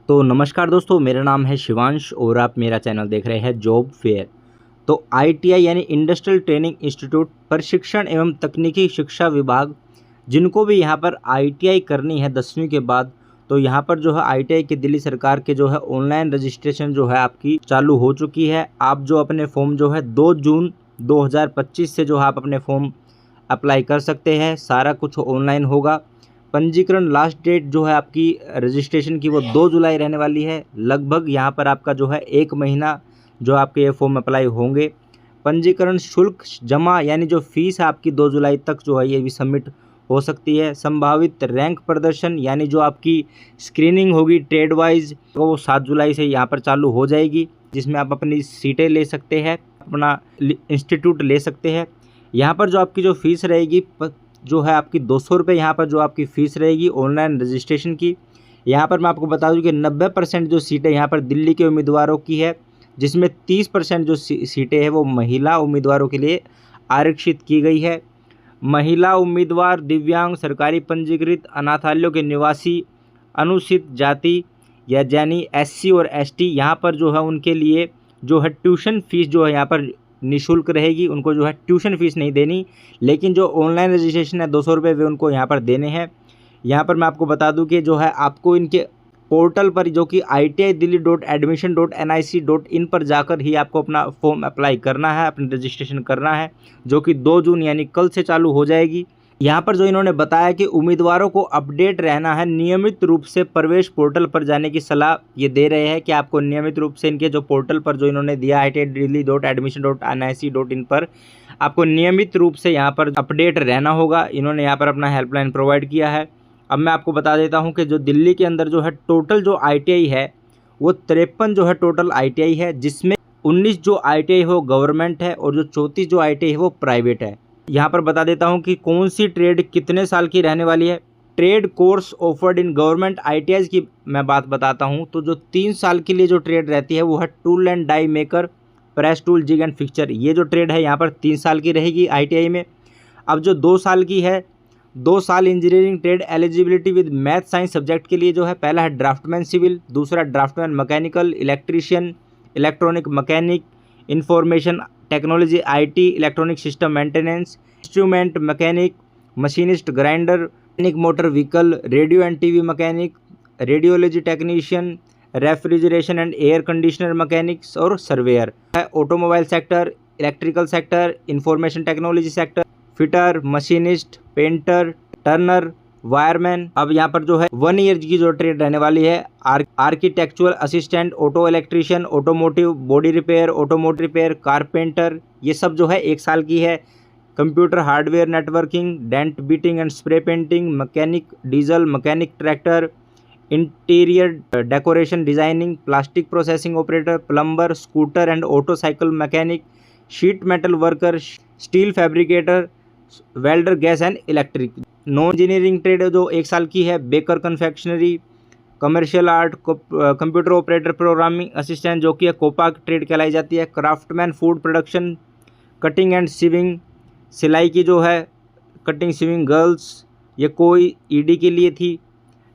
तो नमस्कार दोस्तों, मेरा नाम है शिवांश और आप मेरा चैनल देख रहे हैं जॉब फेयर। तो आईटीआई यानी इंडस्ट्रियल ट्रेनिंग इंस्टीट्यूट प्रशिक्षण एवं तकनीकी शिक्षा विभाग, जिनको भी यहाँ पर आईटीआई करनी है 10वीं के बाद, तो यहाँ पर जो है आईटीआई की दिल्ली सरकार के जो है ऑनलाइन रजिस्ट्रेशन जो है आपकी चालू हो चुकी है। आप जो अपने फॉर्म जो है 2 जून 2025 से जो है आप अपने फॉर्म अप्लाई कर सकते हैं। सारा कुछ ऑनलाइन होगा। पंजीकरण लास्ट डेट जो है आपकी रजिस्ट्रेशन की वो 2 जुलाई रहने वाली है। लगभग यहाँ पर आपका जो है 1 महीना जो आपके ये फॉर्म अप्लाई होंगे। पंजीकरण शुल्क जमा यानी जो फीस है आपकी 2 जुलाई तक जो है ये भी सबमिट हो सकती है। संभावित रैंक प्रदर्शन यानी जो आपकी स्क्रीनिंग होगी ट्रेड वाइज वो 7 जुलाई से यहाँ पर चालू हो जाएगी, जिसमें आप अपनी सीटें ले सकते हैं, अपना इंस्टीट्यूट ले सकते हैं। यहाँ पर जो आपकी जो फ़ीस रहेगी जो है आपकी 200 रुपये यहाँ पर जो आपकी फ़ीस रहेगी ऑनलाइन रजिस्ट्रेशन की। यहाँ पर मैं आपको बता दूँ कि 90% जो सीटें यहाँ पर दिल्ली के उम्मीदवारों की है, जिसमें 30% जो सीटें हैं वो महिला उम्मीदवारों के लिए आरक्षित की गई है। महिला उम्मीदवार, दिव्यांग, सरकारी पंजीकृत, अनाथालयों के निवासी, अनुसूचित जाति या यानी एससी और एसटी, यहाँ पर जो है उनके लिए जो है ट्यूशन फ़ीस जो है यहाँ पर निःशुल्क रहेगी। उनको जो है ट्यूशन फ़ीस नहीं देनी, लेकिन जो ऑनलाइन रजिस्ट्रेशन है 200 रुपये वे उनको यहाँ पर देने हैं। यहाँ पर मैं आपको बता दूं कि जो है आपको इनके पोर्टल पर जो कि iti.delhi.admission.nic.in पर जाकर ही आपको अपना फॉर्म अप्लाई करना है, अपनी रजिस्ट्रेशन करना है, जो कि 2 जून यानी कल से चालू हो जाएगी। यहाँ पर जो इन्होंने बताया कि उम्मीदवारों को अपडेट रहना है, नियमित रूप से प्रवेश पोर्टल पर जाने की सलाह ये दे रहे हैं कि आपको नियमित रूप से इनके जो पोर्टल पर जो इन्होंने दिया iti.delhi.admission.nic.in पर आपको नियमित रूप से यहाँ पर अपडेट रहना होगा। इन्होंने यहाँ पर अपना हेल्पलाइन प्रोवाइड किया है। अब मैं आपको बता देता हूँ कि जो दिल्ली के अंदर जो है टोटल जो ITI है वो 53 जो है टोटल ITI है, जिसमें 19 जो ITI हो गवर्नमेंट है और जो 34 जो ITI है वो प्राइवेट है। यहाँ पर बता देता हूँ कि कौन सी ट्रेड कितने साल की रहने वाली है। Trade course offered in government ITIs की मैं बात बताता हूँ, तो जो 3 साल के लिए जो ट्रेड रहती है वो है tool and die maker, press tool, jig and fixture. ये जो ट्रेड है यहाँ पर 3 साल की रहेगी ITI में। अब जो 2 साल की है, 2 साल engineering trade eligibility with math science subject के लिए जो है, पहला है ड्राफ्टमैन सिविल, दूसरा draftsman mechanical, electrician, electronic mechanic, information technology IT, electronic system maintenance, instrument mechanic, machinist, grinder, mechanic motor vehicle, radio and TV mechanic, radiology technician, refrigeration and air conditioner mechanics और surveyor है। Automobile sector, electrical sector, information technology sector, fitter, machinist, painter, turner, wireman. अब यहाँ पर जो है 1 year की जो trade रहने वाली है, architectural assistant, auto electrician, automotive body repair, automotive repair, carpenter, ये सब जो है 1 साल की है। Computer hardware networking, dent beating and spray painting, mechanic diesel, mechanic tractor, interior decoration designing, plastic processing operator, plumber, scooter and autocycle mechanic, sheet metal worker, steel fabricator, welder, gas and electric. Non engineering trade जो 1 साल की है, baker, confectionery, commercial art, computer operator, programming assistant जो कि है COPA trade कहलाई जाती है, craftsman, food production, cutting and sewing, सिलाई की जो है कटिंग सीविंग गर्ल्स, ये कोई ED के लिए थी।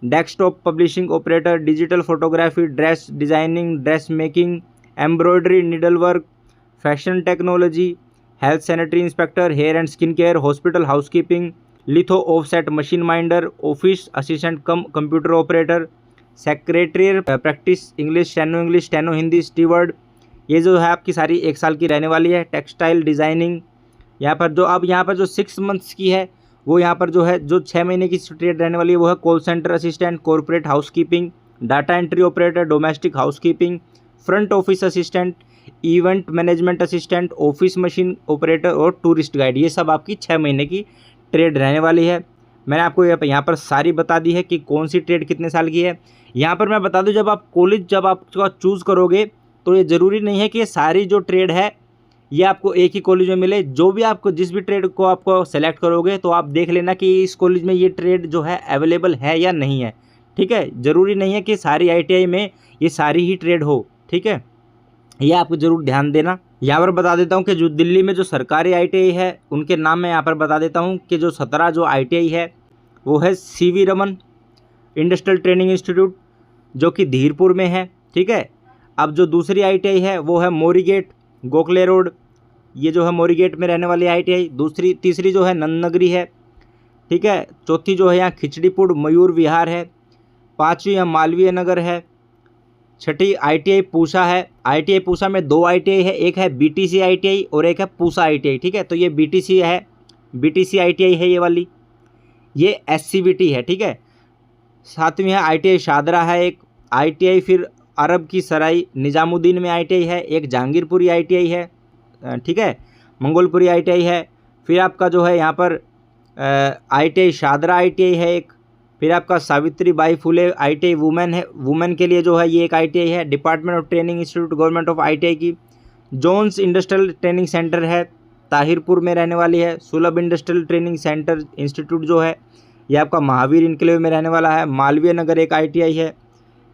Desktop publishing operator, digital photography, dress designing, dress making, embroidery, needle work, fashion technology, health sanitary inspector, hair and skin care, hospital housekeeping, litho offset machine minder, office assistant cum computer operator, secretary practice, English, steno Hindi, steward, ये जो है आपकी सारी 1 साल की रहने वाली है। टेक्सटाइल डिज़ाइनिंग, यहाँ पर जो 6 मंथ्स की है वो यहाँ पर जो है जो 6 महीने की ट्रेड रहने वाली है वो है call centre assistant, corporate housekeeping, data entry operator, domestic housekeeping, front office assistant, event management assistant, office machine operator और टूरिस्ट गाइड। ये सब आपकी 6 महीने की ट्रेड रहने वाली है। मैंने आपको यहाँ पर सारी बता दी है कि कौन सी ट्रेड कितने साल की है। यहाँ पर मैं बता दूँ, जब आप चूज़ करोगे तो ये ज़रूरी नहीं है कि ये सारी जो ट्रेड है ये आपको एक ही कॉलेज में मिले। जो भी आपको जिस भी ट्रेड को आपको सेलेक्ट करोगे तो आप देख लेना कि इस कॉलेज में ये ट्रेड जो है अवेलेबल है या नहीं है। ठीक है, ज़रूरी नहीं है कि सारी ITI में ये सारी ही ट्रेड हो। ठीक है, ये आपको ज़रूर ध्यान देना। यहाँ पर बता देता हूँ कि जो दिल्ली में जो सरकारी ITI है उनके नाम मैं यहाँ पर बता देता हूँ कि जो 17 जो ITI है वो है CV Raman industrial training institute, जो कि धीरपुर में है, ठीक है। अब जो दूसरी ITI है वो है मोरी गेट, गोखले रोड, ये जो है मोरी गेट में रहने वाली ITI। तीसरी जो है नंदनगरी है, ठीक है। चौथी जो है यहाँ खिचड़ीपुर मयूर विहार है। पाँचवीं यहाँ मालवीय नगर है। छठी ITI पूसा है। ITI पूसा में 2 ITI है, एक है BTC ITI और एक है पूसा ITI, ठीक है। तो ये BTC है, BTC ITI है ये वाली, ये SCVT है, ठीक है। सातवीं है ITI शादरा है एक ITI, फिर अरब की सराय निज़ामुद्दीन में ITI है, एक जहांगीरपुरी ITI है, ठीक है, मंगोलपुरी ITI है। फिर आपका जो है यहाँ पर ITI शादरा ITI है एक। फिर आपका Savitri by Phule ITI women है, वुमेन के लिए जो है ये एक ITI है। Department of training institute government of ITI की। जोन्स इंडस्ट्रियल ट्रेनिंग सेंटर है, ताहिरपुर में रहने वाली है। सुलभ इंडस्ट्रियल ट्रेनिंग सेंटर इंस्टीट्यूट जो है ये आपका महावीर इनक्लेव में रहने वाला है। मालवीय नगर एक ITI है।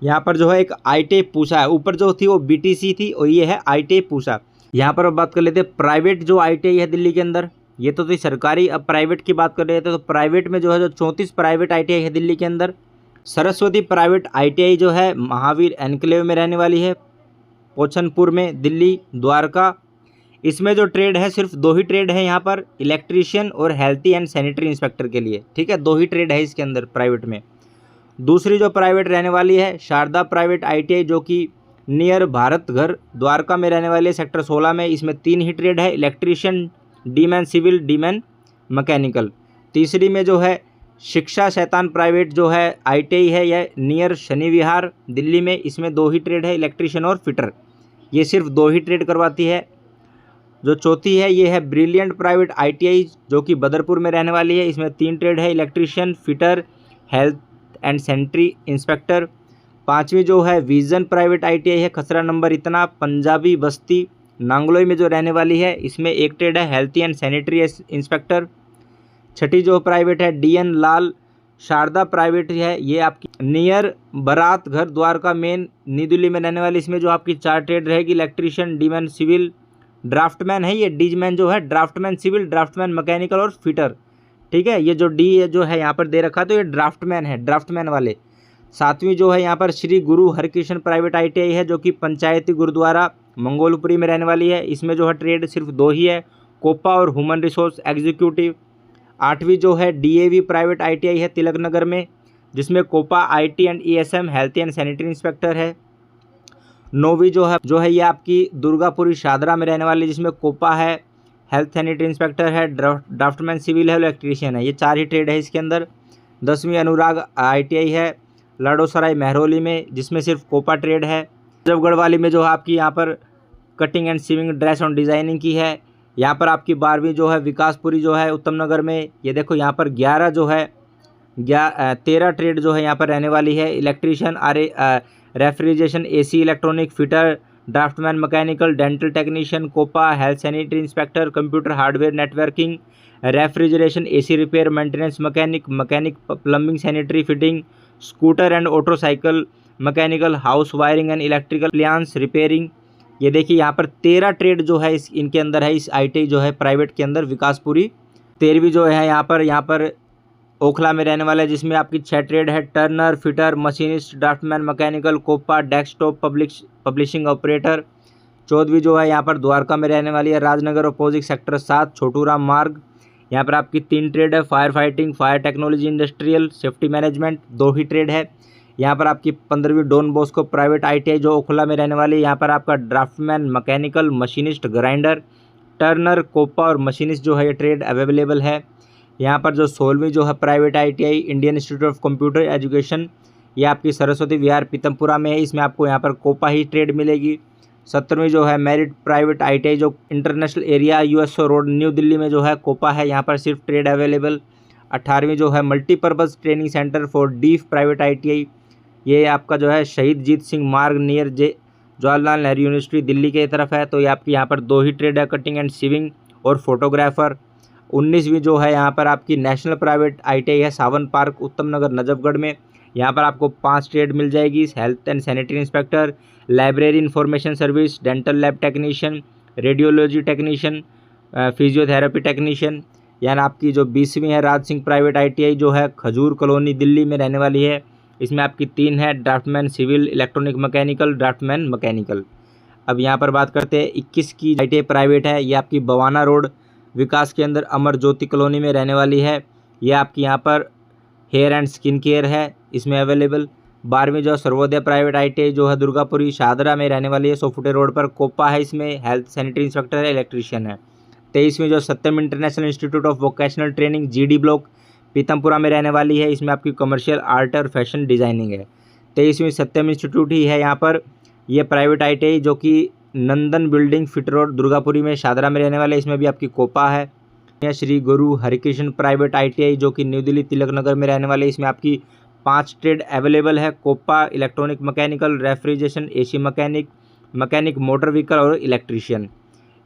यहाँ पर जो है एक ITI पूसा है, ऊपर जो थी वो BTC थी और ये है ITI पूसा। यहाँ पर अब बात कर लेते हैं प्राइवेट जो ITI है दिल्ली के अंदर, ये तो थी सरकारी, अब प्राइवेट की बात कर रहे थे। तो प्राइवेट में जो है जो 34 प्राइवेट ITI है दिल्ली के अंदर। सरस्वती प्राइवेट ITI जो है महावीर एनक्लेव में रहने वाली है, पोचनपुर में, दिल्ली, द्वारका। इसमें जो ट्रेड है सिर्फ 2 ही ट्रेड है यहाँ पर, इलेक्ट्रीशियन और हेल्थी एंड सैनिटरी इंस्पेक्टर के लिए, ठीक है। 2 ही ट्रेड है इसके अंदर प्राइवेट में। दूसरी जो प्राइवेट रहने वाली है शारदा प्राइवेट ITI, जो कि नियर भारत घर द्वारका में रहने वाली है, सेक्टर 16 में। इसमें 3 ही ट्रेड है, इलेक्ट्रीशियन, डीमैन सिविल, डीमैन मैकेनिकल। तीसरी में जो है शिक्षा शैतान प्राइवेट जो है ITI है, यह नियर शनि विहार दिल्ली में। इसमें 2 ही ट्रेड है, इलेक्ट्रीशियन और फिटर, ये सिर्फ 2 ही ट्रेड करवाती है। जो चौथी है ये है ब्रिलियंट प्राइवेट ITI, जो कि बदरपुर में रहने वाली है। इसमें 3 ट्रेड है, electrician, fitter, health and sanitary inspector. पाँचवीं जो है विजन प्राइवेट ITI है, खसरा नंबर इतना, पंजाबी बस्ती नांगलोई में जो रहने वाली है। इसमें 1 ट्रेड है, हेल्थी एंड सैनिटरी इंस्पेक्टर। छठी जो प्राइवेट है DN लाल शारदा प्राइवेट है, ये आपकी नियर बारात घर द्वारका मेन न्यू दिल्ली में रहने वाली। इसमें जो आपकी 4 ट्रेड रहेगी, इलेक्ट्रीशियन, डीमैन सिविल, ड्राफ्टमैन है ये, डीजमैन जो है ड्राफ्टमैन सिविल, ड्राफ्टमैन मैकेनिकल और फिटर, ठीक है। ये जो डी जो है यहाँ पर दे रखा तो ये ड्राफ्टमैन है, ड्राफ्टमैन वाले। सातवीं जो है यहाँ पर श्री गुरु हरकृष्ण प्राइवेट ITI है, जो कि पंचायती गुरुद्वारा मंगोलपुरी में रहने वाली है। इसमें जो है ट्रेड सिर्फ 2 ही है, कोपा और ह्यूमन रिसोर्स एग्जीक्यूटिव। आठवीं जो है DAV प्राइवेट ITI है तिलक नगर में, जिसमें COPA IT and ESM health and sanitary inspector है। नौवीं जो है ये आपकी दुर्गापुरी शादरा में रहने वाली, जिसमें कोपा है, हेल्थ सैनिटरी इंस्पेक्टर है, ड्राफ्टमैन सिविल है, इलेक्ट्रीशियन है, ये 4 ही ट्रेड है इसके अंदर। 10वीं अनुराग ITI है लाडोसराय महरौली में, जिसमें सिर्फ कोपा ट्रेड है। नजफगढ़ वाली में जो है आपकी यहाँ पर कटिंग एंड सीविंग ड्रेस और डिज़ाइनिंग की है। यहाँ पर आपकी 12वीं जो है विकासपुरी जो है उत्तम नगर में, ये देखो यहाँ पर 11 जो है 13 ट्रेड जो है यहाँ पर रहने वाली है, electrician, refrigeration, AC, electronic, fitter, draftsman mechanical, dental technician, COPA, health sanitary inspector, computer hardware networking, refrigeration, AC repair, maintenance mechanic plumbing, sanitary fitting, scooter and motorcycle mechanical, house wiring and electrical appliance repairing. ये देखिए यहाँ पर 13 trade जो है इनके अंदर है, इस ITI जो है प्राइवेट के अंदर विकासपुरी। 13वीं जो है यहाँ पर ओखला में रहने वाला है, जिसमें आपकी 6 ट्रेड है, turner, fitter, machinist, draftsman mechanical, COPA, desktop publishing operator. 14वीं जो है यहाँ पर द्वारका में रहने वाली है, राजनगर अपोजिट सेक्टर 7 छोटूराम मार्ग। यहाँ पर आपकी 3 ट्रेड है, fire fighting, fire technology, industrial safety management, 2 ही ट्रेड है। यहाँ पर आपकी 15वीं डॉन बॉस्को प्राइवेट ITI जो ओखला में रहने वाली है, यहाँ पर आपका draftsman mechanical, machinist, grinder, turner, COPA और मशीनिस्ट जो है ये ट्रेड अवेलेबल है। यहाँ पर जो 16वीं जो है private ITI Indian institute of computer education, ये आपकी सरस्वती विहार पीतमपुरा में है, इसमें आपको यहाँ पर कोपा ही ट्रेड मिलेगी। 17वीं जो है मेरिट प्राइवेट ITI जो international area USO road new Delhi में जो है कोपा है, यहाँ पर सिर्फ ट्रेड अवेलेबल। 18वीं जो है multipurpose training centre for deaf private ITI, ये आपका जो है शहीद जीत सिंह मार्ग नियर जवाहरलाल नेहरू यूनिवर्सिटी दिल्ली की तरफ है। तो ये आपकी यहाँ पर 2 ही ट्रेड है, कटिंग एंड सीविंग और फोटोग्राफर। 19वीं जो है यहाँ पर आपकी नेशनल प्राइवेट ITI है सावन पार्क उत्तम नगर नजफगढ़ में, यहाँ पर आपको 5 ट्रेड मिल जाएगी, health and sanitary inspector, library information service, dental lab technician, radiology technician, physiotherapy technician. यानी आपकी जो 20वीं है राज सिंह प्राइवेट ITI जो है खजूर कॉलोनी दिल्ली में रहने वाली है, इसमें आपकी 3 है, draftsman civil, electronic mechanical, draftsman mechanical. अब यहाँ पर बात करते हैं 21 की ITI प्राइवेट है, ये आपकी बवाना रोड विकास के अंदर अमर ज्योति कॉलोनी में रहने वाली है। ये आपकी यहाँ पर हेयर एंड स्किन केयर है इसमें अवेलेबल। 12वीं जो सर्वोदय प्राइवेट ITI जो है दुर्गापुरी शाहदरा में रहने वाली है, 100 फुटे रोड पर। कोपा है, इसमें हेल्थ सैनिटरी इंस्पेक्टर है, इलेक्ट्रीशियन है। 23वीं जो Satyam international institute of vocational training GD block Pitampura में रहने वाली है, इसमें आपकी कमर्शियल आर्ट और फैशन डिज़ाइनिंग है। 23वीं सत्यम इंस्टीट्यूट ही है यहाँ पर, यह प्राइवेट ITI जो कि नंदन बिल्डिंग फिट रोड दुर्गापुरी में शाहदरा में रहने वाले, इसमें भी आपकी कोपा है। श्री गुरु हरिकृष्ण प्राइवेट ITI जो कि न्यू दिल्ली तिलक नगर में रहने वाले, इसमें आपकी 5 ट्रेड अवेलेबल है, COPA, electronic mechanical, refrigeration, AC mechanic, mechanic motor vehicle और इलेक्ट्रीशियन।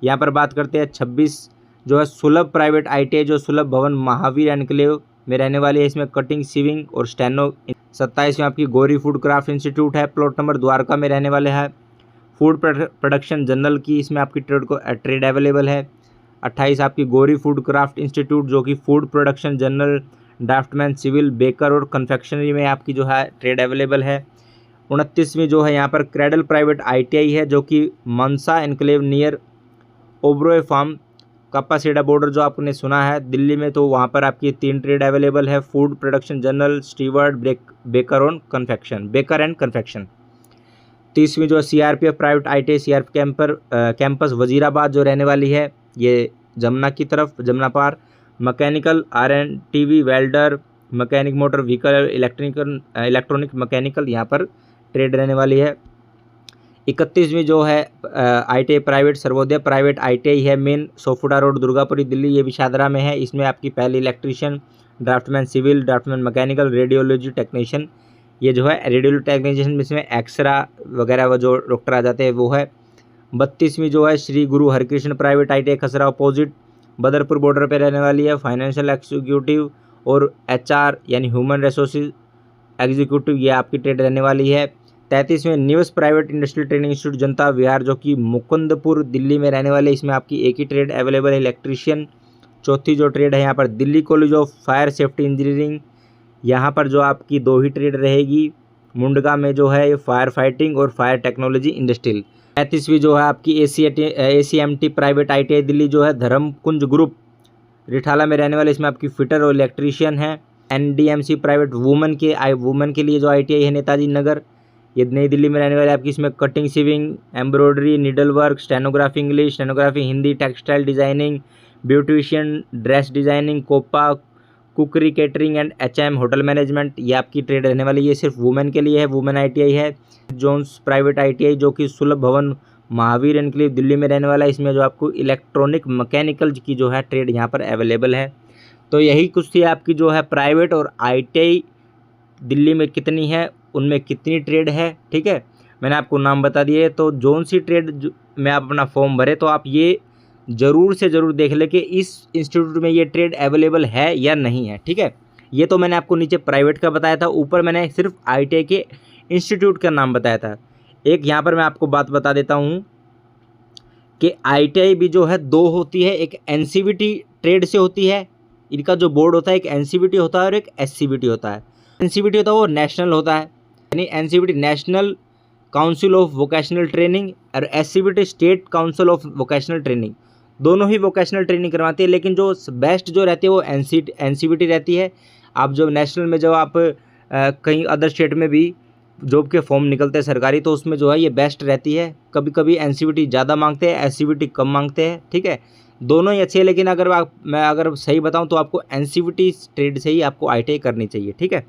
यहाँ पर बात करते हैं 26 जो है सुलभ प्राइवेट ITI जो सुलभ भवन महावीर एनक्लेव में रहने वाली है, इसमें कटिंग, सीविंग और स्टेनो। 27 में आपकी गौरी फूड क्राफ्ट इंस्टीट्यूट है, प्लॉट नंबर द्वारका में रहने वाले है, फूड प्रोडक्शन जनरल की इसमें आपकी ट्रेड अवेलेबल है। 28 आपकी गौरी फूड क्राफ्ट इंस्टीट्यूट जो कि food production general, draftsman civil, baker और कन्फेक्शनरी में आपकी जो है ट्रेड अवेलेबल है। 29वीं जो है यहाँ पर क्रेडल प्राइवेट ITI है जो कि मनसा enclave near Oberoi farm कापासीडा border जो आपने सुना है दिल्ली में, तो वहाँ पर आपकी 3 ट्रेड अवेलेबल है, food production general, steward, baker and confection. 30वीं जो CRPF private ITI CRPF campus Wazirabad जो रहने वाली है, ये जमुना की तरफ, जमुना पार। Mechanical RNTV welder, mechanic motor vehicle, electronic mechanical यहाँ पर ट्रेड रहने वाली है। 31वीं जो है ITI private Sarvodaya private ITI है, मेन 100 फुटा रोड दुर्गापुरी दिल्ली, ये भी शाहदरा में है। इसमें आपकी पहली electrician, draftsman civil, draftsman mechanical, radiology technician, ये जो है रेडियोलॉजी टेक्नीशियन इसमें एक्सरा वगैरह वो जो डॉक्टर आ जाते हैं वो है। 32वीं जो है श्री गुरु हरिकृष्ण प्राइवेट ITI खसरा अपोजिट बदरपुर बॉर्डर पे रहने वाली है, फाइनेंशियल एग्जीक्यूटिव और HR यानी ह्यूमन रिसोर्सेज एग्जीक्यूटिव, ये आपकी ट्रेड रहने वाली है। 33वें निवस प्राइवेट इंडस्ट्रियल ट्रेनिंग इंस्टीट्यूट जनता विहार जो कि मुकुंदपुर दिल्ली में रहने वाले, इसमें आपकी एक ही ट्रेड अवेलेबल है, इलेक्ट्रीशियन। चौथी जो ट्रेड है यहाँ पर Delhi college of fire safety engineering, यहाँ पर जो आपकी 2 ही ट्रेड रहेगी, मुंडगा में जो है ये फायर फाइटिंग और फायर टेक्नोलॉजी इंडस्ट्रियल। 35वीं जो है आपकी ACMT प्राइवेट ITI दिल्ली जो है धर्मकुंज ग्रुप रिठाला में रहने वाले, इसमें आपकी फिटर और इलेक्ट्रीशियन है। NDMC प्राइवेट वुमेन के लिए जो ITI है नेताजी नगर, ये नई दिल्ली में रहने वाले आपकी, इसमें cutting, sewing, embroidery, needle work, stenography English, stenography Hindi, textile designing, beautician, dress designing, COPA, cookery, catering and HM hotel management, ये आपकी ट्रेड रहने वाली है। ये सिर्फ वुमेन के लिए है, वुमेन ITI है। जोन्स प्राइवेट ITI जो कि सुलभ भवन महावीर एनक्लेव दिल्ली में रहने वाला है, इसमें जो आपको इलेक्ट्रॉनिक मैकेनिकल की जो है ट्रेड यहाँ पर अवेलेबल है। तो यही कुछ थी आपकी जो है प्राइवेट और ITI दिल्ली में कितनी है, उनमें कितनी ट्रेड है, ठीक है, मैंने आपको नाम बता दिए। तो जोन सी ट्रेड में आप अपना फॉर्म भरें तो आप ये ज़रूर से ज़रूर देख लें कि इस इंस्टीट्यूट में ये ट्रेड अवेलेबल है या नहीं है, ठीक है। ये तो मैंने आपको नीचे प्राइवेट का बताया था, ऊपर मैंने सिर्फ ITI के इंस्टीट्यूट का नाम बताया था। एक यहाँ पर मैं आपको बात बता देता हूँ कि ITI भी जो है 2 होती है, एक NCVT ट्रेड से होती है, इनका जो बोर्ड होता है एक NCVT होता है और एक SCVT होता है। NCVT होता है वो नेशनल होता है, यानी NCVT national council of vocational training और SCVT state council of vocational training, दोनों ही वोकेशनल ट्रेनिंग करवाती है, लेकिन जो बेस्ट जो रहती है वो NCVT रहती है। आप जब नेशनल में जब आप कहीं अदर स्टेट में भी जॉब के फॉर्म निकलते हैं सरकारी, तो उसमें जो है ये बेस्ट रहती है। कभी कभी NCVT ज़्यादा मांगते हैं, SCVT कम मांगते हैं, ठीक है, दोनों ही अच्छे हैं, लेकिन मैं अगर सही बताऊं तो आपको NCVT ट्रेड से ही आपको ITI करनी चाहिए, ठीक है।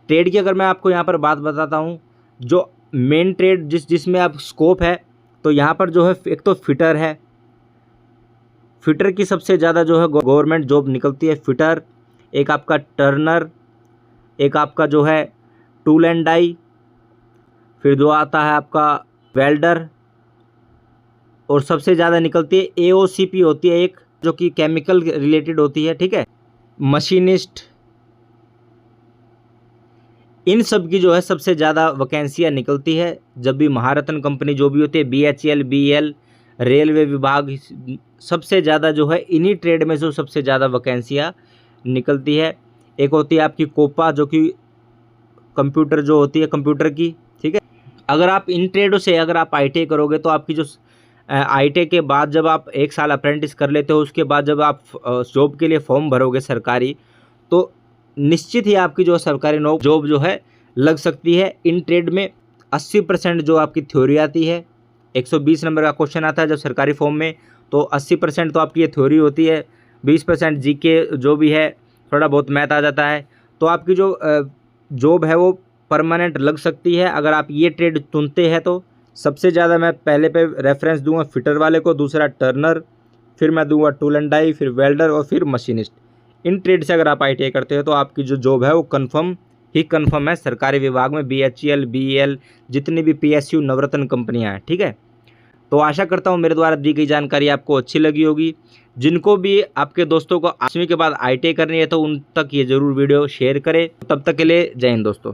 ट्रेड की अगर मैं आपको यहाँ पर बात बताता हूँ, जो मेन ट्रेड जिसमें आप स्कोप है, तो यहाँ पर जो है एक तो फिटर है, फिटर की सबसे ज़्यादा जो है गवर्नमेंट जॉब निकलती है, फिटर, एक आपका टर्नर, एक आपका जो है टूल एंड डाई, फिर जो आता है आपका वेल्डर, और सबसे ज़्यादा निकलती है AOCP होती है एक, जो कि केमिकल रिलेटेड होती है, ठीक है, मशीनिस्ट। इन सब की जो है सबसे ज़्यादा वैकेंसियाँ निकलती है जब भी महारत्न कंपनी जो भी होती है, BHEL, BEL, रेलवे विभाग, सबसे ज़्यादा जो है इन्हीं ट्रेड में जो सबसे ज़्यादा वैकेंसियाँ निकलती है। एक होती है आपकी कोपा जो कि कंप्यूटर जो होती है कंप्यूटर की, ठीक है। अगर आप इन ट्रेडों से अगर आप ITI करोगे तो आपकी जो ITI के बाद जब आप 1 साल अप्रेंटिस कर लेते हो, उसके बाद जब आप जॉब के लिए फॉर्म भरोगे सरकारी, तो निश्चित ही आपकी जो सरकारी जॉब जो है लग सकती है। इन ट्रेड में 80% जो आपकी थ्योरी आती है, 120 नंबर का क्वेश्चन आता है जब सरकारी फॉर्म में, तो 80% तो आपकी ये थ्योरी होती है, 20% GK जो भी है, थोड़ा बहुत मैथ आ जाता है। तो आपकी जो जॉब है वो परमानेंट लग सकती है अगर आप ये ट्रेड चुनते हैं। तो सबसे ज़्यादा मैं पहले पे रेफरेंस दूंगा फिटर वाले को, दूसरा टर्नर, फिर मैं दूंगा टूल एंड डाई, फिर वेल्डर और फिर मशीनिस्ट। इन ट्रेड से अगर आप ITI करते हो तो आपकी जो जॉब है वो कन्फर्म है सरकारी विभाग में, BHEL, BEL, जितनी भी PSU नवरत्न कंपनियां हैं, ठीक है। तो आशा करता हूँ मेरे द्वारा दी गई जानकारी आपको अच्छी लगी होगी। जिनको भी आपके दोस्तों को 8वीं के बाद ITI करनी है तो उन तक ये ज़रूर वीडियो शेयर करें। तब तक के लिए जय हिंद दोस्तों।